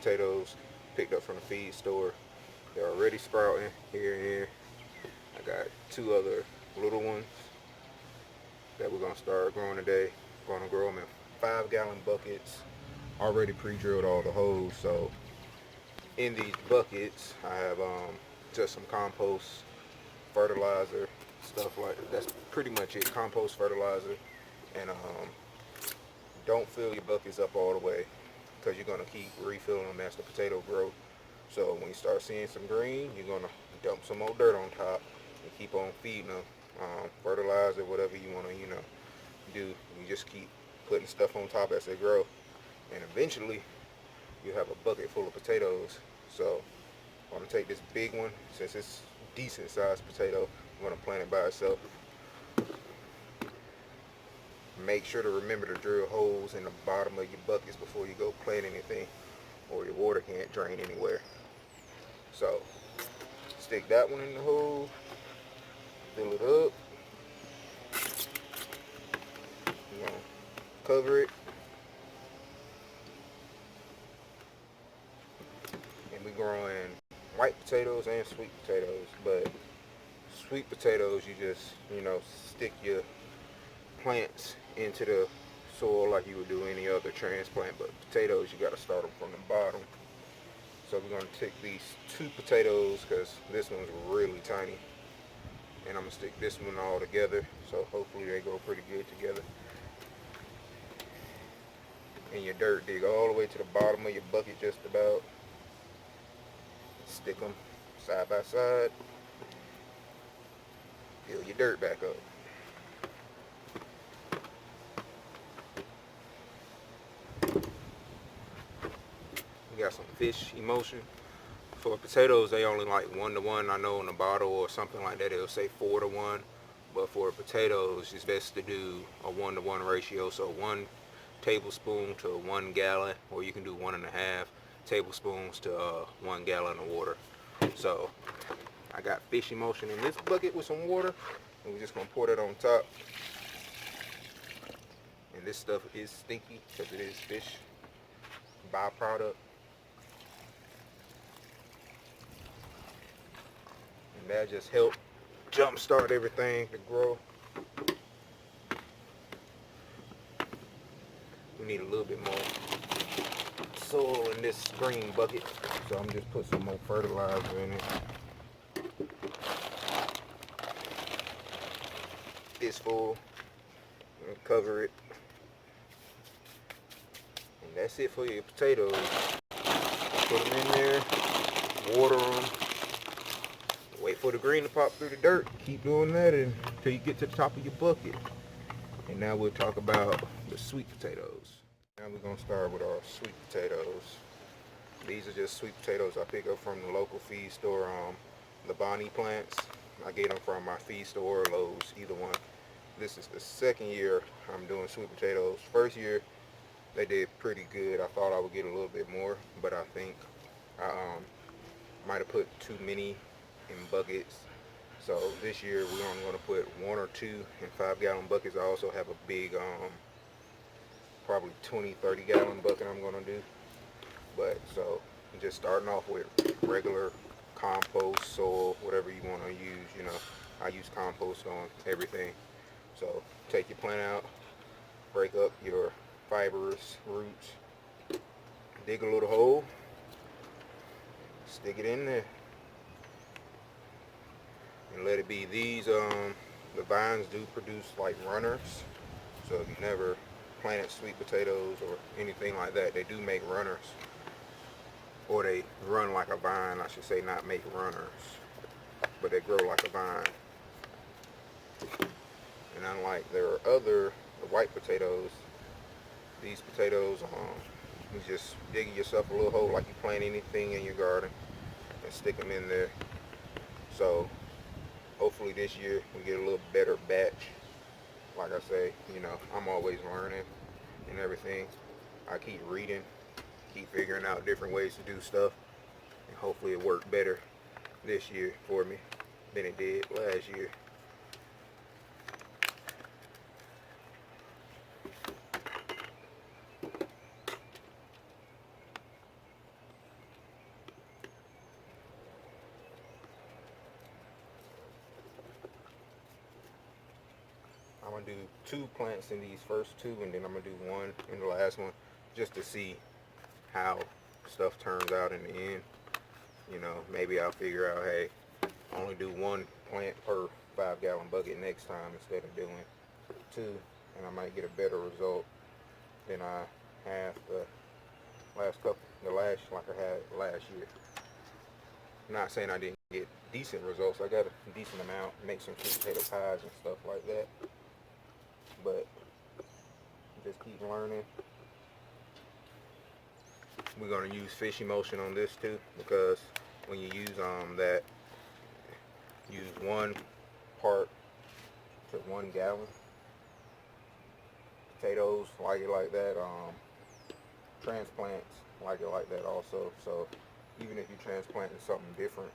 potatoes picked up from the feed store. They're already sprouting here and here. I got two other little ones that we're gonna start growing today. Gonna grow them in 5-gallon buckets. Already pre-drilled all the holes. So in these buckets, I have just some compost, fertilizer, stuff like that. That's pretty much it. Compost, fertilizer, and don't fill your buckets up all the way because you're gonna keep refilling them as the potato grow. So when you start seeing some green, you're gonna dump some more dirt on top and keep on feeding them. Fertilizer, whatever you wanna, do. You just keep putting stuff on top as they grow, and eventually you have a bucket full of potatoes. So I'm gonna take this big one, since it's decent sized potato. I'm gonna plant it by itself. Make sure to remember to drill holes in the bottom of your buckets before you go plant anything, or your water can't drain anywhere. So stick that one in the hole, fill it up. You're gonna cover it, and we're growing white potatoes and sweet potatoes. But sweet potatoes, you just stick your plants into the soil like you would do any other transplant. But potatoes, you got to start them from the bottom. So we're going to take these two potatoes, because this one's really tiny, and I'm going to stick this one all together, so hopefully they grow pretty good together. In your dirt, dig all the way to the bottom of your bucket just about. Stick them side by side. Fill your dirt back up. We got some fish emulsion. For potatoes, they only like 1-to-1. I know in a bottle or something like that, it'll say 4-to-1. But for potatoes, it's best to do a 1-to-1 ratio. So 1 tablespoon to 1 gallon, or you can do 1.5 tablespoons to 1 gallon of water. So I got fish emulsion in this bucket with some water, and we're just gonna pour that on top. And this stuff is stinky because it is fish byproduct. And that just helped jumpstart everything to grow. We need a little bit more soil in this green bucket, so I'm just put some more fertilizer in it. It's full, and cover it, and that's it for your potatoes. Put them in there, water them, wait for the green to pop through the dirt. Keep doing that until you get to the top of your bucket. And now we'll talk about the sweet potatoes. Now we're gonna start with our sweet potatoes. These are just sweet potatoes I pick up from the local feed store, the Bonnie plants. I get them from my feed store or Lowe's, either one. This is the second year I'm doing sweet potatoes. First year they did pretty good. I thought I would get a little bit more, but I think I might have put too many in buckets. So this year we're only going to put 1 or 2 in 5-gallon buckets. I also have a big, probably 20-30 gallon bucket I'm going to do. But so I'm just starting off with regular compost, soil, whatever you want to use. I use compost on everything. So take your plant out, break up your fibrous roots, dig a little hole, stick it in there, and let it be. These the vines do produce like runners, so if you never planted sweet potatoes or anything like that, they do make runners, or they run like a vine, I should say, not make runners, but they grow like a vine. And unlike the white potatoes, these potatoes, you just dig yourself a little hole like you plant anything in your garden and stick them in there. So hopefully this year we get a little better batch. Like I say, I'm always learning and everything. I keep reading, keep figuring out different ways to do stuff, and hopefully it worked better this year for me than it did last year. I'm gonna do 2 plants in these first 2, and then I'm gonna do 1 in the last one, just to see how stuff turns out in the end. You know, maybe I'll figure out, hey, only do 1 plant per 5-gallon bucket next time instead of doing 2, and I might get a better result than I have like I had last year. I'm not saying I didn't get decent results. I got a decent amount, make some sweet potato pies and stuff like that. But just keep learning. We're gonna use fish emulsion on this too, because when you use that, use 1 part to 1 gallon. Potatoes like it like that. Transplants like it like that also. So even if you're transplanting something different,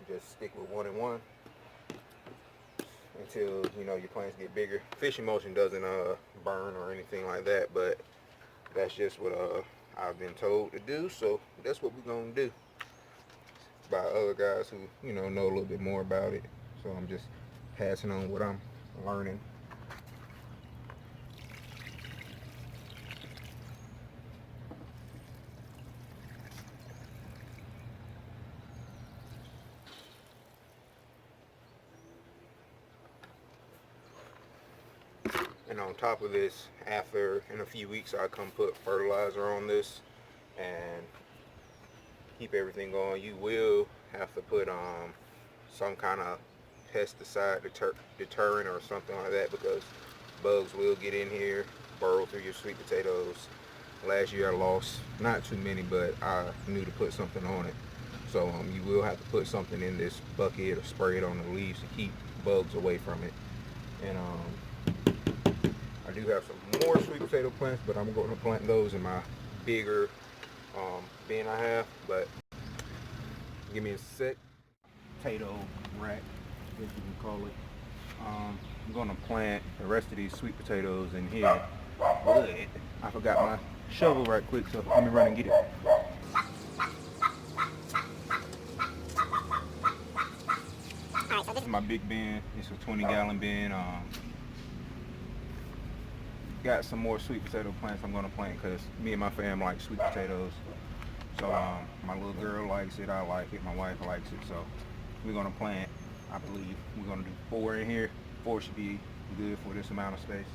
just stick with 1 and 1 until you know your plants get bigger. Fish emulsion doesn't burn or anything like that, but that's just what I've been told to do, so that's what we're gonna do by other guys who know a little bit more about it. So I'm just passing on what I'm learning. And on top of this, in a few weeks, I'll come put fertilizer on this and keep everything going. You will have to put some kind of pesticide deterrent or something like that, because bugs will get in here, burrow through your sweet potatoes. Last year I lost not too many, but I knew to put something on it. So you will have to put something in this bucket or spray it on the leaves to keep bugs away from it. And I do have some more sweet potato plants, but I'm going to plant those in my bigger bin I have. But give me a sec. Potato rack, I guess you can call it. I'm going to plant the rest of these sweet potatoes in here. But I forgot my shovel right quick, so let me run and get it. This is my big bin. It's a 20-gallon bin. Got some more sweet potato plants I'm going to plant because me and my fam like sweet potatoes. So my little girl likes it, I like it, my wife likes it. So we're going to plant, I believe, we're going to do 4 in here. 4 should be good for this amount of space.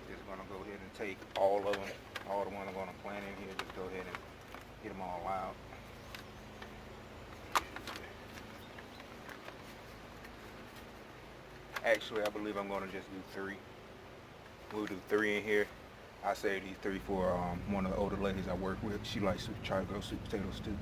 Just going to go ahead and take all of them, all the ones I'm going to plant in here, just go ahead and get them all out. Actually, I believe I'm going to just do 3. We'll do 3 in here. I saved these 3 for one of the older ladies I work with. She likes to try to grow sweet potatoes too.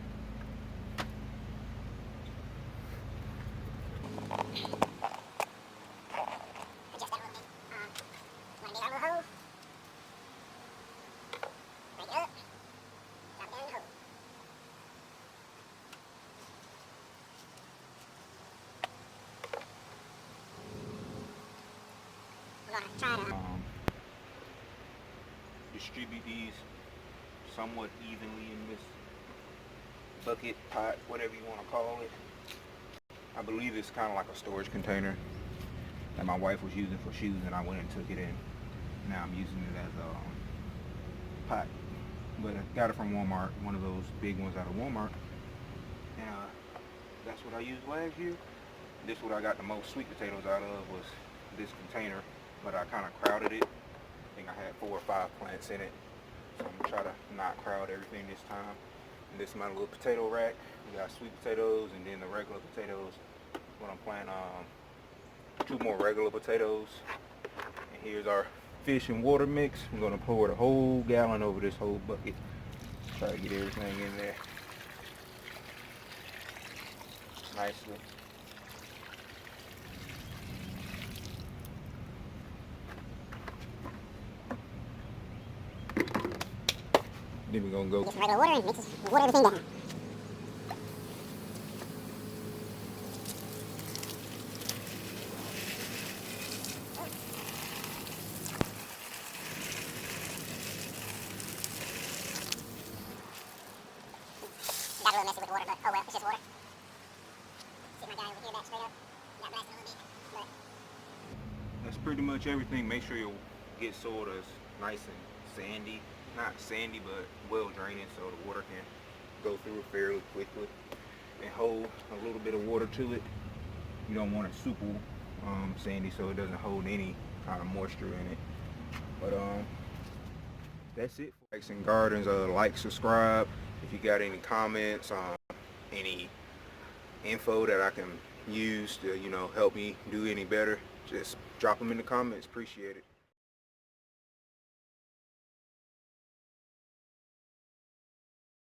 Distribute these somewhat evenly in this bucket, pot, whatever you want to call it. I believe it's kind of like a storage container that my wife was using for shoes, and I went and took it in. Now I'm using it as a pot. But I got it from Walmart, one of those big ones out of Walmart. And that's what I used last year. This is what I got the most sweet potatoes out of, was this container, but I kind of crowded it. I think I had 4 or 5 plants in it. So I'm gonna try to not crowd everything this time. And this is my little potato rack. We got sweet potatoes and then the regular potatoes. When I'm planting 2 more regular potatoes. And here's our fish and water mix. I'm gonna pour the whole gallon over this whole bucket. Try to get everything in there nicely. Then we're gonna go just regular water and mix this, water everything down. got a little messy with the water, but oh well, it's just water. See my guy over here back straight up. Got blasted a little bit, but that's pretty much everything. Make sure your get soil is nice and sandy, not sandy but well draining, so the water can go through it fairly quickly and hold a little bit of water to it. You don't want it super sandy so it doesn't hold any kind of moisture in it. But that's it for Bikes and Gardens. Like, subscribe. If you got any comments, any info that I can use to help me do any better, just drop them in the comments. Appreciate it.